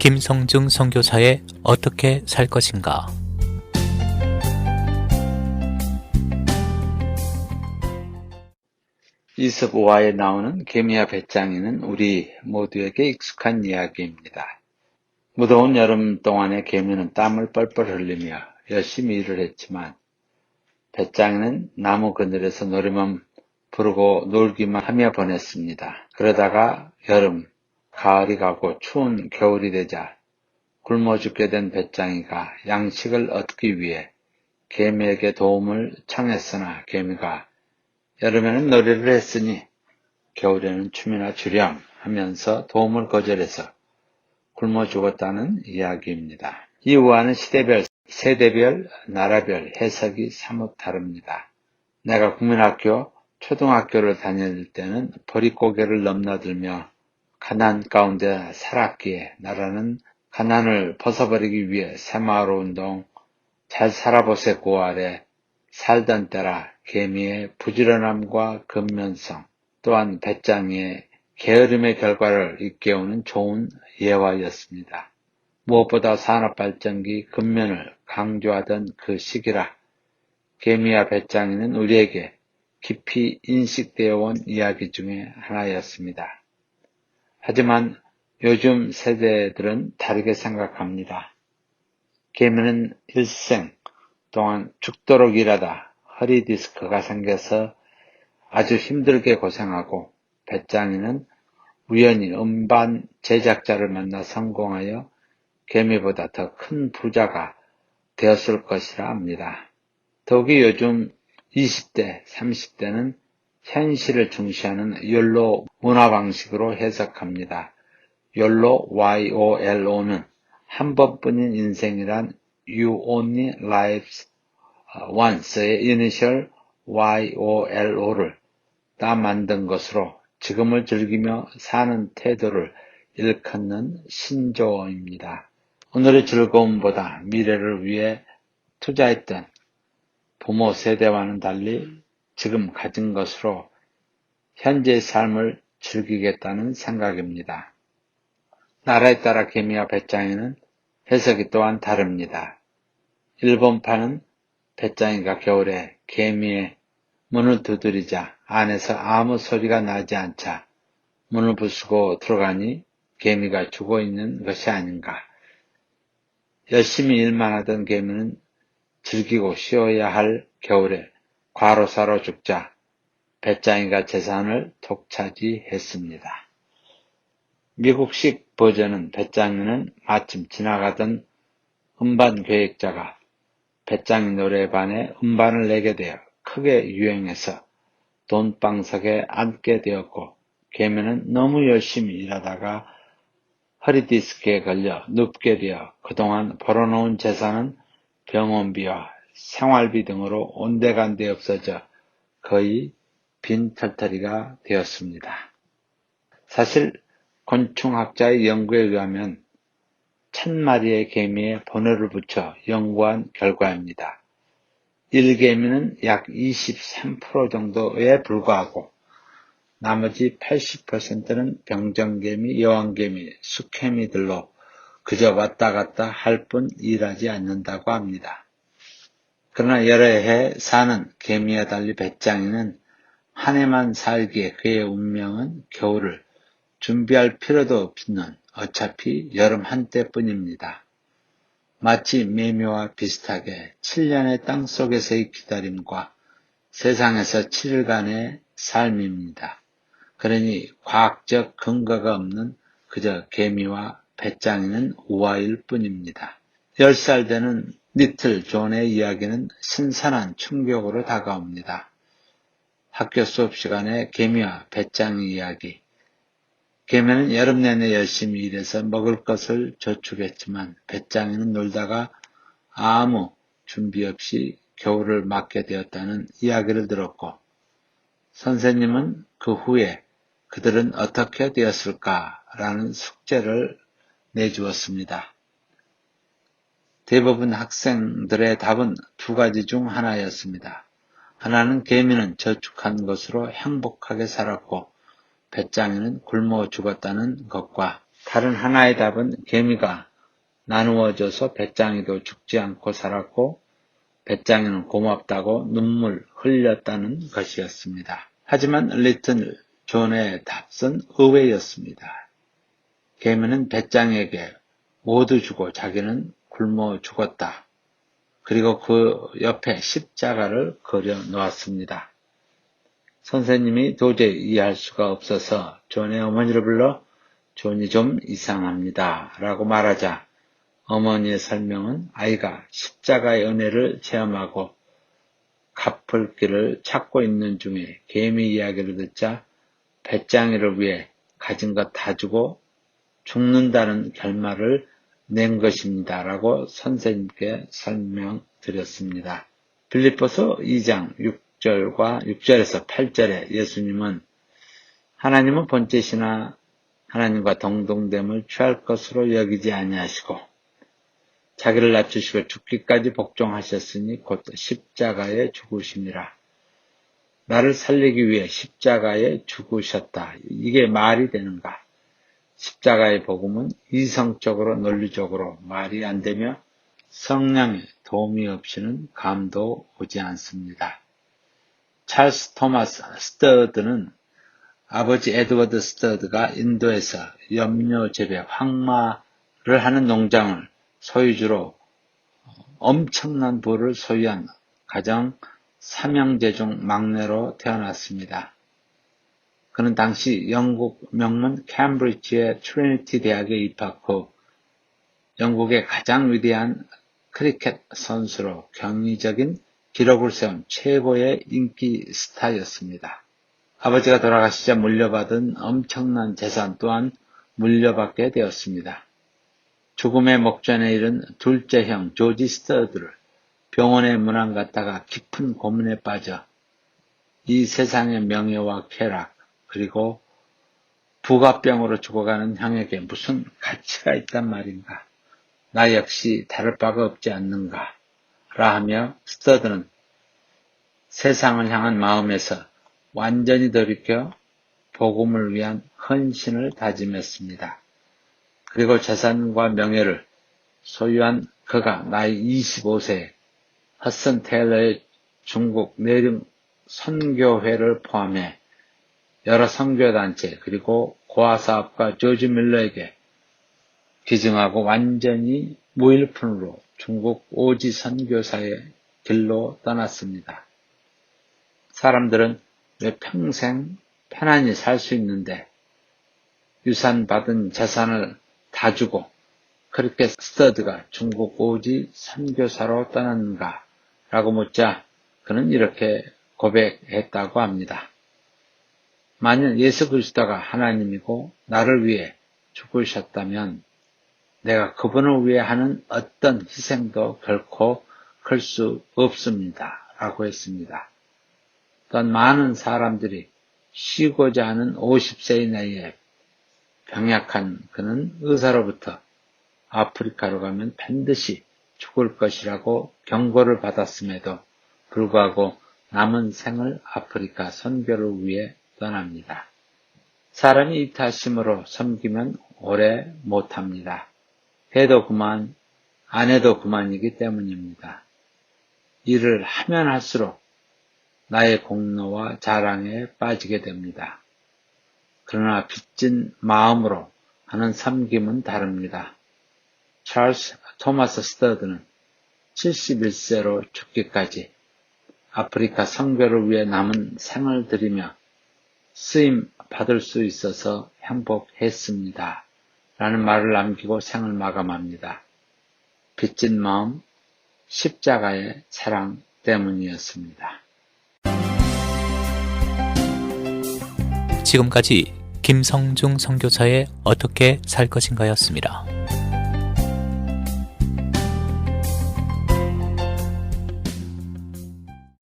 김성중 선교사의 어떻게 살 것인가? 이솝 5화에 나오는 개미와 배짱이는 우리 모두에게 익숙한 이야기입니다. 무더운 여름 동안에 개미는 땀을 뻘뻘 흘리며 열심히 일을 했지만 배짱이는 나무 그늘에서 노래만 부르고 놀기만 하며 보냈습니다. 그러다가 여름, 가을이 가고 추운 겨울이 되자 굶어 죽게 된 배짱이가 양식을 얻기 위해 개미에게 도움을 청했으나 개미가 여름에는 놀이를 했으니 겨울에는 춤이나 주렴 하면서 도움을 거절해서 굶어 죽었다는 이야기입니다. 이 우화는 시대별, 세대별, 나라별 해석이 사뭇 다릅니다. 내가 국민학교, 초등학교를 다닐 때는 보릿고개를 넘나들며 가난 가운데 살았기에 나라는 가난을 벗어버리기 위해 새마을운동, 잘 살아보세 9월에 살던 때라 개미의 부지런함과 근면성, 또한 배짱이의 게으름의 결과를 일깨우는 좋은 예화였습니다. 무엇보다 산업발전기 근면을 강조하던 그 시기라 개미와 배짱이는 우리에게 깊이 인식되어 온 이야기 중에 하나였습니다. 하지만 요즘 세대들은 다르게 생각합니다. 개미는 일생 동안 죽도록 일하다 허리 디스크가 생겨서 아주 힘들게 고생하고 배짱이는 우연히 음반 제작자를 만나 성공하여 개미보다 더 큰 부자가 되었을 것이라 합니다. 더욱이 요즘 20대, 30대는 현실을 중시하는 욜로 문화방식으로 해석합니다. 욜로, YOLO는 한 번뿐인 인생이란 You Only Live Once의 이니셜 YOLO를 따 만든 것으로 지금을 즐기며 사는 태도를 일컫는 신조어입니다. 오늘의 즐거움보다 미래를 위해 투자했던 부모 세대와는 달리 지금 가진 것으로 현재의 삶을 즐기겠다는 생각입니다. 나라에 따라 개미와 배짱이는 해석이 또한 다릅니다. 일본파는 배짱이가 겨울에 개미의 문을 두드리자 안에서 아무 소리가 나지 않자 문을 부수고 들어가니 개미가 죽어 있는 것이 아닌가. 열심히 일만 하던 개미는 즐기고 쉬어야 할 겨울에 과로사로 죽자 배짱이가 재산을 독차지했습니다. 미국식 버전은 배짱이는 마침 지나가던 음반 계획자가 배짱이 노래에 반해 음반을 내게 되어 크게 유행해서 돈방석에 앉게 되었고 개미는 너무 열심히 일하다가 허리디스크에 걸려 눕게 되어 그동안 벌어놓은 재산은 병원비와 생활비 등으로 온데간데 없어져 거의 빈털터리가 되었습니다. 사실 곤충학자의 연구에 의하면 1000마리의 개미에 번호를 붙여 연구한 결과입니다. 일개미는 약 23% 정도에 불과하고 나머지 80%는 병정개미, 여왕개미, 숙개미들로 그저 왔다 갔다 할 뿐 일하지 않는다고 합니다. 그러나 여러 해 사는 개미와 달리 배짱이는 한 해만 살기에 그의 운명은 겨울을 준비할 필요도 없는 어차피 여름 한때뿐입니다. 마치 매묘와 비슷하게 7년의 땅속에서의 기다림과 세상에서 7일간의 삶입니다. 그러니 과학적 근거가 없는 그저 개미와 배짱이는 우화일 뿐입니다. 10살 되는 리틀 존의 이야기는 신선한 충격으로 다가옵니다. 학교 수업 시간에 개미와 배짱이 이야기. 개미는 여름 내내 열심히 일해서 먹을 것을 저축했지만 배짱이는 놀다가 아무 준비 없이 겨울을 맞게 되었다는 이야기를 들었고 선생님은 그 후에 그들은 어떻게 되었을까라는 숙제를 내주었습니다. 대부분 학생들의 답은 두 가지 중 하나였습니다. 하나는 개미는 저축한 것으로 행복하게 살았고 배짱이는 굶어 죽었다는 것과 다른 하나의 답은 개미가 나누어져서 배짱이도 죽지 않고 살았고 배짱이는 고맙다고 눈물 흘렸다는 것이었습니다. 하지만 리틀 존의 답은 의외였습니다. 개미는 배짱이에게 모두 주고 자기는 굶어 죽었다. 그리고 그 옆에 십자가를 그려 놓았습니다. 선생님이 도저히 이해할 수가 없어서 존의 어머니를 불러 존이 좀 이상합니다 라고 말하자 어머니의 설명은 아이가 십자가의 은혜를 체험하고 갚을 길을 찾고 있는 중에 개미 이야기를 듣자 배짱이를 위해 가진 것 다 주고 죽는다는 결말을 낸 것입니다 라고 선생님께 설명드렸습니다. 빌립보서 2장 6절에서 8절에 예수님은 하나님은 번제시나 하나님과 동등됨을 취할 것으로 여기지 아니하시고 자기를 낮추시고 죽기까지 복종하셨으니 곧 십자가에 죽으심이라. 나를 살리기 위해 십자가에 죽으셨다. 이게 말이 되는가? 십자가의 복음은 이성적으로 논리적으로 말이 안 되며 성령의 도움이 없이는 감도 오지 않습니다. 찰스 토마스 스터드는 아버지 에드워드 스터드가 인도에서 염료 재배 황마를 하는 농장을 소유주로 엄청난 부를 소유한 가정 3형제 중 막내로 태어났습니다. 그는 당시 영국 명문 캠브리지의 트리니티 대학에 입학 후 영국의 가장 위대한 크리켓 선수로 경이적인 기록을 세운 최고의 인기 스타였습니다. 아버지가 돌아가시자 물려받은 엄청난 재산 또한 물려받게 되었습니다. 죽음의 목전에 이른 둘째 형 조지 스터드를 병원에 문안갔다가 깊은 고민에 빠져 이 세상의 명예와 쾌락 그리고 부가병으로 죽어가는 형에게 무슨 가치가 있단 말인가? 나 역시 다를 바가 없지 않는가? 라 하며 스터드는 세상을 향한 마음에서 완전히 돌이켜 복음을 위한 헌신을 다짐했습니다. 그리고 재산과 명예를 소유한 그가 나이 25세에 허슨 테일러의 중국 내륙 선교회를 포함해 여러 선교단체 그리고 고아사업가 조지 밀러에게 기증하고 완전히 무일푼으로 중국 오지 선교사의 길로 떠났습니다. 사람들은 왜 평생 편안히 살 수 있는데 유산받은 재산을 다 주고 그렇게 스터드가 중국 오지 선교사로 떠났는가? 라고 묻자 그는 이렇게 고백했다고 합니다. 만일 예수 그리스도가 하나님이고 나를 위해 죽으셨다면 내가 그분을 위해 하는 어떤 희생도 결코 클 수 없습니다. 라고 했습니다. 또한 많은 사람들이 쉬고자 하는 50세의 나이에 병약한 그는 의사로부터 아프리카로 가면 반드시 죽을 것이라고 경고를 받았음에도 불구하고 남은 생을 아프리카 선교를 위해 떠납니다. 사람이 이타심으로 섬기면 오래 못합니다. 해도 그만, 안 해도 그만이기 때문입니다. 일을 하면 할수록 나의 공로와 자랑에 빠지게 됩니다. 그러나 빚진 마음으로 하는 섬김은 다릅니다. 찰스 토마스 스터드는 71세로 죽기까지 아프리카 선교를 위해 남은 생을 들이며 쓰임 받을 수 있어서 행복했습니다. 라는 말을 남기고 생을 마감합니다. 빚진 마음, 십자가의 사랑 때문이었습니다. 지금까지 김성중 선교사의 어떻게 살 것인가였습니다.